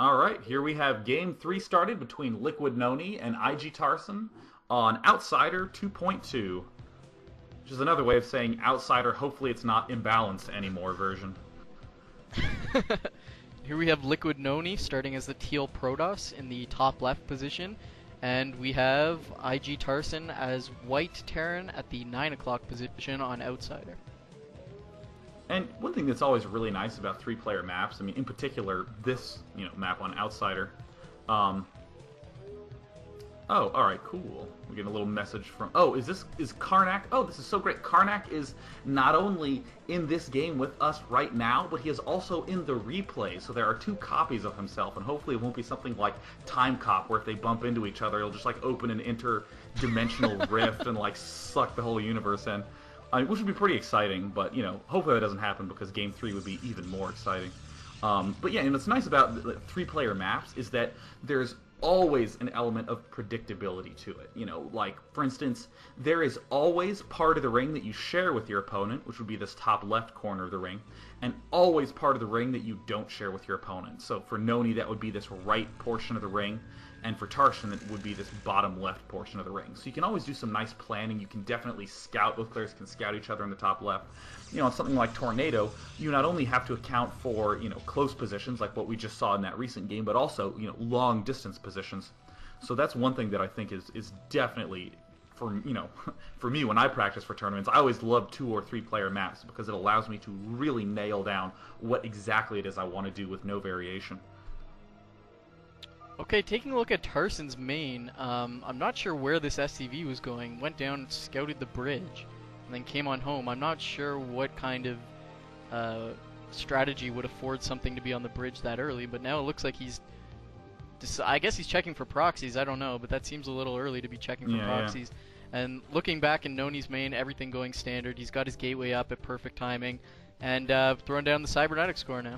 All right, here we have Game 3 started between Liquid Nony and IG Tarson on Outsider 2.2, which is another way of saying Outsider, hopefully it's not imbalanced anymore version. Here we have Liquid Noni starting as the teal Protoss in the top left position, and we have IG Tarson as white Terran at the 9 o'clock position on Outsider. And one thing that's always really nice about three-player maps, I mean, in particular, this map on Outsider. Oh, all right, cool. We get a little message from. Oh, is Karnak? Oh, this is so great. Karnak is not only in this game with us right now, but he is also in the replay. So there are two copies of himself, and hopefully it won't be something like Time Cop, where if they bump into each other, it'll just like open an interdimensional rift and like suck the whole universe in. Which would be pretty exciting, but hopefully that doesn't happen because Game 3 would be even more exciting. But yeah, and what's nice about the three-player maps is that there's always an element of predictability to it. Like, for instance, there is always part of the ring that you share with your opponent, which would be this top left corner of the ring, and always part of the ring that you don't share with your opponent. So for Nony, that would be this right portion of the ring, and for Tarson, it would be this bottom left portion of the ring. So you can always do some nice planning. You can definitely scout. Both players can scout each other in the top left. On something like Tornado, you not only have to account for, close positions like what we just saw in that recent game, but also, long distance positions. So that's one thing that I think is definitely, for for me when I practice for tournaments, I always love 2 or 3 player maps because it allows me to really nail down what exactly it is I want to do with no variation. Okay, taking a look at Tarson's main, I'm not sure where this SCV was going. Went down, scouted the bridge, and then came on home. I'm not sure what kind of strategy would afford something to be on the bridge that early, but now it looks like I guess he's checking for proxies, I don't know, but that seems a little early to be checking for proxies. Yeah. And looking back in Nony's main, everything going standard. He's got his gateway up at perfect timing, and throwing down the cybernetic score now.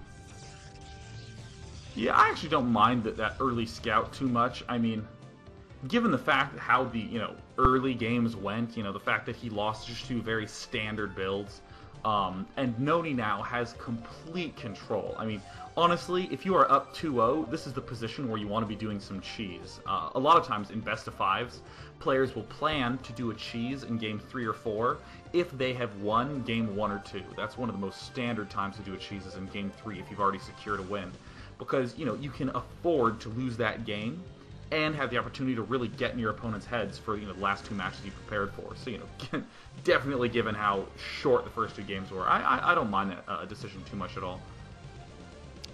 Yeah, I actually don't mind that early scout too much. I mean, given the fact how the early games went, the fact that he lost just 2 very standard builds, and Nony now has complete control. I mean, honestly, if you are up 2-0, this is the position where you want to be doing some cheese. A lot of times in best of 5s, players will plan to do a cheese in game 3 or 4 if they have won game 1 or 2. That's one of the most standard times to do a cheese is in game 3 if you've already secured a win. Because, you can afford to lose that game and have the opportunity to really get in your opponent's heads for, the last 2 matches you prepared for. So, definitely given how short the first 2 games were, I don't mind that decision too much at all.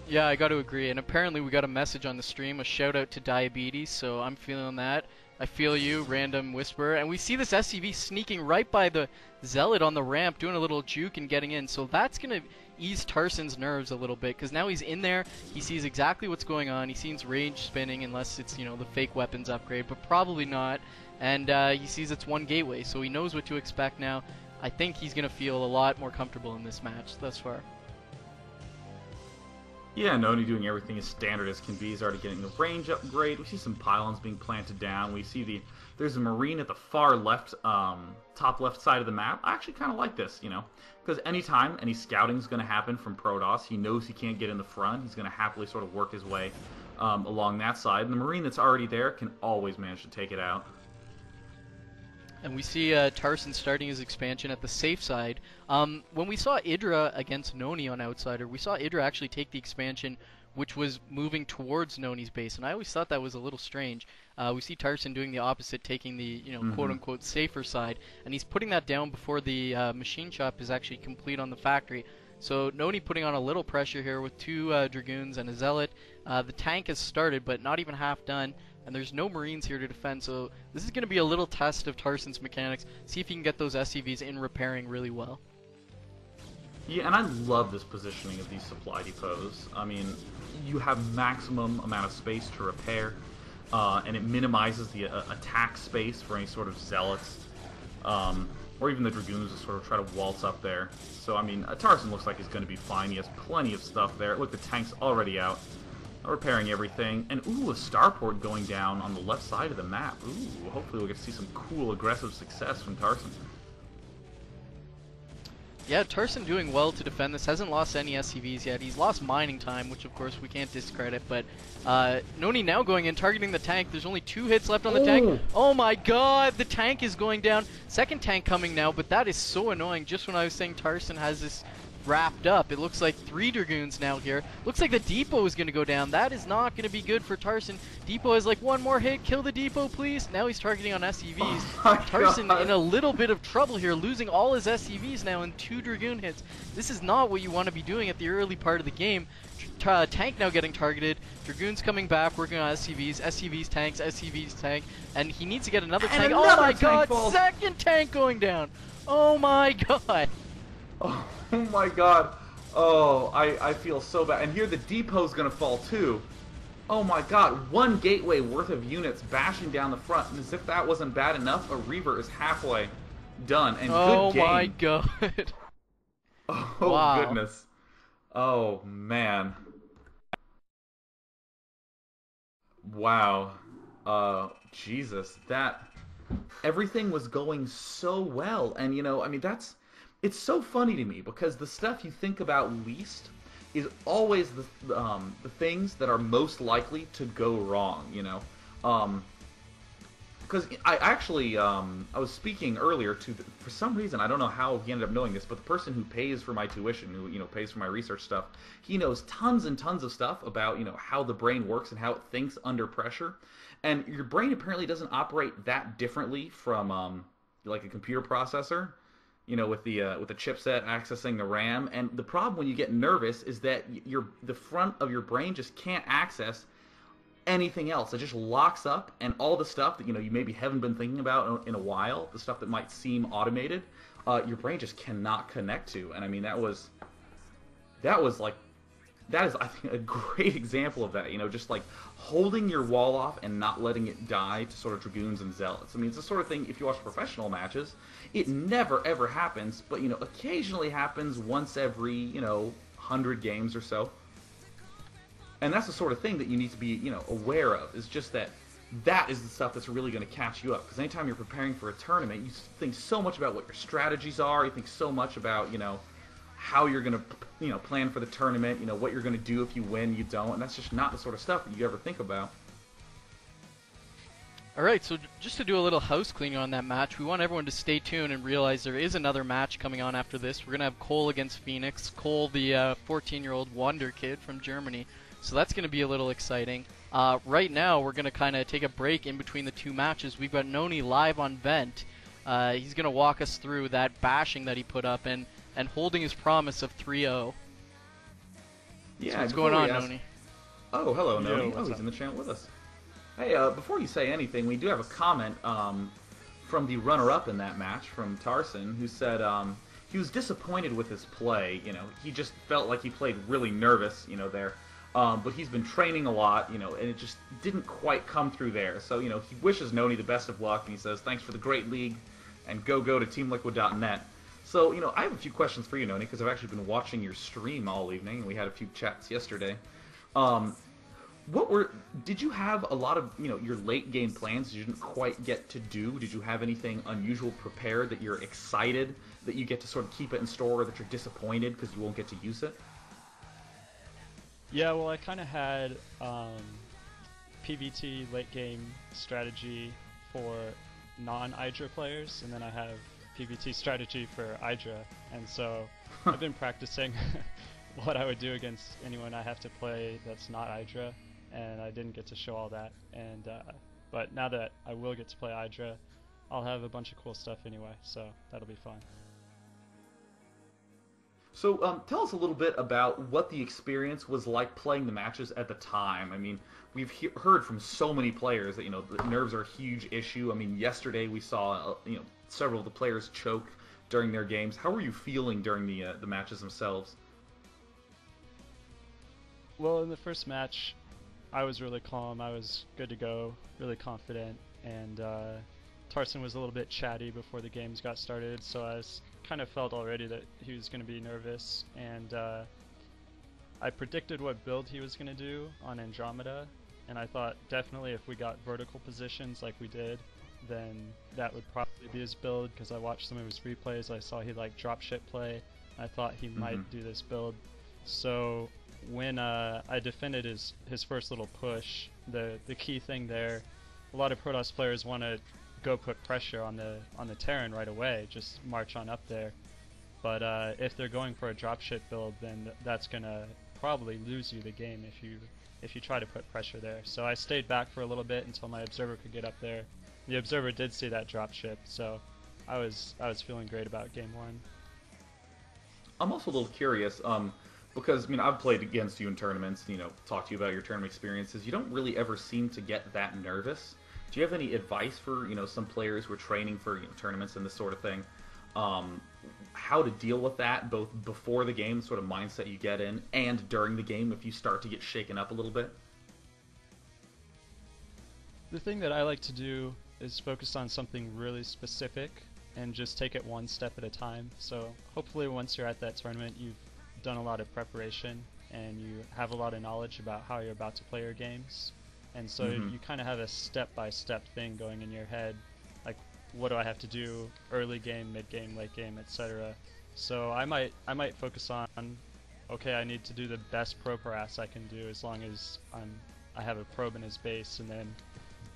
Yeah, I got to agree. And apparently we got a message on the stream, a shout out to Diabetes, so I'm feeling that. I feel you, Random Whisperer. And we see this SCV sneaking right by the Zealot on the ramp, doing a little juke and getting in. So that's going to ease Tarson's nerves a little bit, because now he's in there, he sees exactly what's going on, he sees range spinning, unless it's, the fake weapons upgrade, but probably not. And he sees it's 1 gateway, so he knows what to expect now. I think he's going to feel a lot more comfortable in this match thus far. Yeah, Nony doing everything as standard as can be. He's already getting the range upgrade. We see some pylons being planted down. We see there's a marine at the far left, top left side of the map. I actually kind of like this, because anytime any scouting is going to happen from Protoss, he knows he can't get in the front. He's going to happily sort of work his way along that side. And the marine that's already there can always manage to take it out. And we see Tarson starting his expansion at the safe side. When we saw Idra against Nony on Outsider, we saw Idra actually take the expansion which was moving towards Nony's base, and I always thought that was a little strange. We see Tarson doing the opposite, taking the quote-unquote safer side, and he's putting that down before the machine shop is actually complete on the factory. So Nony putting on a little pressure here with 2 Dragoons and a Zealot. The tank has started, but not even half done. And there's no Marines here to defend, so this is going to be a little test of Tarson's mechanics. See if he can get those SCVs in repairing really well. Yeah, and I love this positioning of these supply depots. I mean, you have maximum amount of space to repair, and it minimizes the attack space for any sort of Zealots, or even the Dragoons to sort of try to waltz up there. So, I mean, Tarson looks like he's going to be fine. He has plenty of stuff there. Look, the tank's already out. Repairing everything, and ooh, a starport going down on the left side of the map. Ooh, hopefully we'll get to see some cool aggressive success from Tarson. Yeah, Tarson doing well to defend this. Hasn't lost any SCVs yet. He's lost mining time, which of course we can't discredit, but Nony now going in, targeting the tank. There's only 2 hits left on the tank. Oh my god, the tank is going down. Second tank coming now, but that is so annoying. Just when I was saying Tarson has this wrapped up, it looks like 3 Dragoons now here. Looks like the depot is going to go down. That is not going to be good for Tarson. Depot has like 1 more hit. Kill the depot, please. Now he's targeting on SCVs. Tarson in a little bit of trouble here, losing all his SCVs now in 2 Dragoon hits. This is not what you want to be doing at the early part of the game. Tank now getting targeted. Dragoons coming back, working on SCVs. SCVs tanks, SCVs tank. And he needs to get another tank. Oh my god, second tank going down. Oh my god. Oh my god. Oh, I feel so bad. And here the depot's gonna fall too. Oh my god. 1 gateway worth of units bashing down the front. And as if that wasn't bad enough, a Reaver is halfway done. And good game. Oh my god. Oh wow. goodness. Oh man. Wow. Jesus. That... Everything was going so well. And you know, I mean, it's so funny to me because the stuff you think about least is always the things that are most likely to go wrong, you know. Because I actually I was speaking earlier to for some reason I don't know how he ended up knowing this, but the person who pays for my tuition, who pays for my research stuff, he knows tons and tons of stuff about how the brain works and how it thinks under pressure, and your brain apparently doesn't operate that differently from like a computer processor. With the chipset accessing the RAM. And the problem when you get nervous is that the front of your brain just can't access anything else. It just locks up, and all the stuff that you maybe haven't been thinking about in a while, the stuff that might seem automated, your brain just cannot connect to. And I mean, that is I think a great example of that. Just like holding your wall off and not letting it die to sort of Dragoons and Zealots. I mean, it's the sort of thing, if you watch professional matches, it never ever happens, but occasionally happens once every 100 games or so. And that's the sort of thing that you need to be aware of. Is just that is the stuff that's really going to catch you up. Because anytime you're preparing for a tournament, you think so much about what your strategies are. You think so much about how you're going to plan for the tournament. What you're going to do if you win, you don't, and that's just not the sort of stuff that you ever think about. Alright, so just to do a little house cleaning on that match, we want everyone to stay tuned and realize there is another match coming on after this. We're going to have Cole against Phoenix. Cole, the 14-year-old wonder kid from Germany. So that's going to be a little exciting. Right now, we're going to kind of take a break in between the 2 matches. We've got Nony live on Vent. He's going to walk us through that bashing that he put up and holding his promise of 3-0. Yeah, so what's going on, Nony? Oh, hello, Nony. Oh, he's in the channel with us. Hey, before you say anything, we do have a comment from the runner-up in that match, from Tarson, who said he was disappointed with his play. He just felt like he played really nervous, there. But he's been training a lot, and it just didn't quite come through there. So, he wishes Nony the best of luck, and he says, thanks for the great league, and go to teamliquid.net. So, I have a few questions for you, Nony, because I've actually been watching your stream all evening, and we had a few chats yesterday. Did you have a lot of, your late game plans you didn't quite get to do? Did you have anything unusual prepared that you're excited that you get to sort of keep it in store, or that you're disappointed because you won't get to use it? Yeah, well, I kind of had PvT late game strategy for non-Hydra players, and then I have PvT strategy for Hydra, and so I've been practicing what I would do against anyone I have to play that's not Hydra, and I didn't get to show all that, and but now that I will get to play Hydra, I'll have a bunch of cool stuff anyway, so that'll be fun. So tell us a little bit about what the experience was like playing the matches at the time. I mean, we've heard from so many players that the nerves are a huge issue. I mean, yesterday we saw several of the players choke during their games. How were you feeling during the matches themselves? Well, in the first match, I was really calm. I was good to go, really confident, and Tarson was a little bit chatty before the games got started, so I kind of felt already that he was going to be nervous, and I predicted what build he was going to do on Andromeda, and I thought definitely if we got vertical positions like we did, then that would probably be his build, because I watched some of his replays. I saw he liked dropship play, I thought he might do this build. So when I defended his first little push, the key thing there, a lot of Protoss players want to go put pressure on the Terran right away, just march on up there. But if they're going for a dropship build, then that's gonna probably lose you the game if you try to put pressure there. So I stayed back for a little bit until my observer could get up there. The observer did see that dropship, so I was feeling great about game one. I'm also a little curious, because I've played against you in tournaments, talked to you about your tournament experiences. You don't really ever seem to get that nervous. Do you have any advice for some players who are training for tournaments and this sort of thing? How to deal with that, both before the game, sort of mindset you get in, and during the game if you start to get shaken up a little bit? The thing that I like to do is focus on something really specific and just take it one step at a time. So hopefully once you're at that tournament, you've done a lot of preparation and you have a lot of knowledge about how you're about to play your games. And so you kind of have a step-by-step thing going in your head, like what do I have to do early game, mid game, late game, etc. So I might focus on, okay, I need to do the best probe harass I can do as long as I have a probe in his base, and then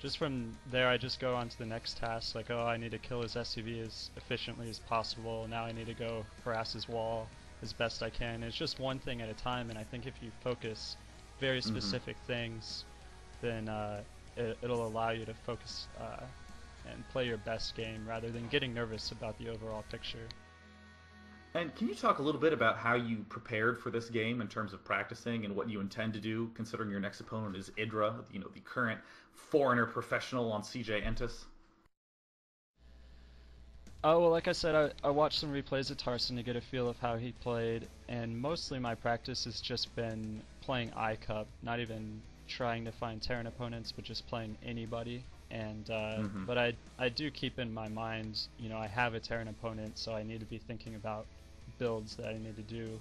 just from there I just go on to the next task, like, oh, I need to kill his SUV as efficiently as possible, now I need to go harass his wall as best I can. It's just one thing at a time, and I think if you focus very specific things, then it'll allow you to focus and play your best game rather than getting nervous about the overall picture. And can you talk a little bit about how you prepared for this game in terms of practicing and what you intend to do, considering your next opponent is Idra, the current foreigner professional on CJ Entis? Oh, well, like I said, I watched some replays of Tarson to get a feel of how he played, and mostly my practice has just been playing I-Cup, not even trying to find Terran opponents, but just playing anybody. And but I do keep in my mind, I have a Terran opponent, so I need to be thinking about builds that I need to do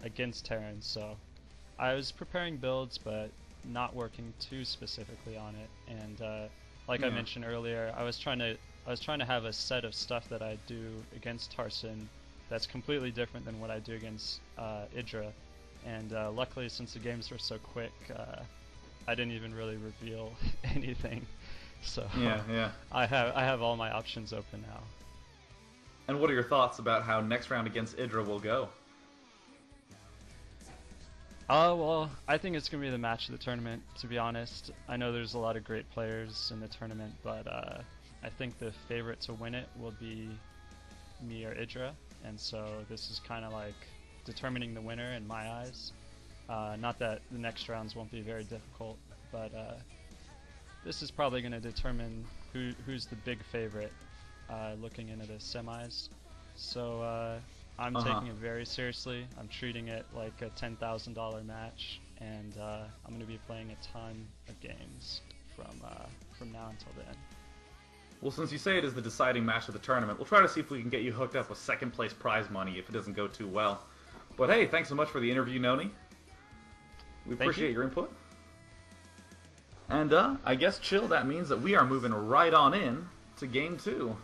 against Terrans. So I was preparing builds, but not working too specifically on it. And like I mentioned earlier, I was trying to have a set of stuff that I do against Tarson that's completely different than what I do against Idra. And luckily, since the games were so quick, I didn't even really reveal anything. So I have all my options open now. And what are your thoughts about how next round against Idra will go? Well, I think it's going to be the match of the tournament, to be honest. I know there's a lot of great players in the tournament, but I think the favorite to win it will be me or Idra, and so this is kind of like determining the winner in my eyes. Not that the next rounds won't be very difficult, but this is probably going to determine who's the big favorite looking into the semis. So I'm taking it very seriously. I'm treating it like a $10,000 match, and I'm going to be playing a ton of games from now until then. Well, since you say it is the deciding match of the tournament, we'll try to see if we can get you hooked up with second place prize money if it doesn't go too well. But hey, thanks so much for the interview, Nony. We appreciate your input. And I guess, Chill, that means that we are moving right on in to Game 2.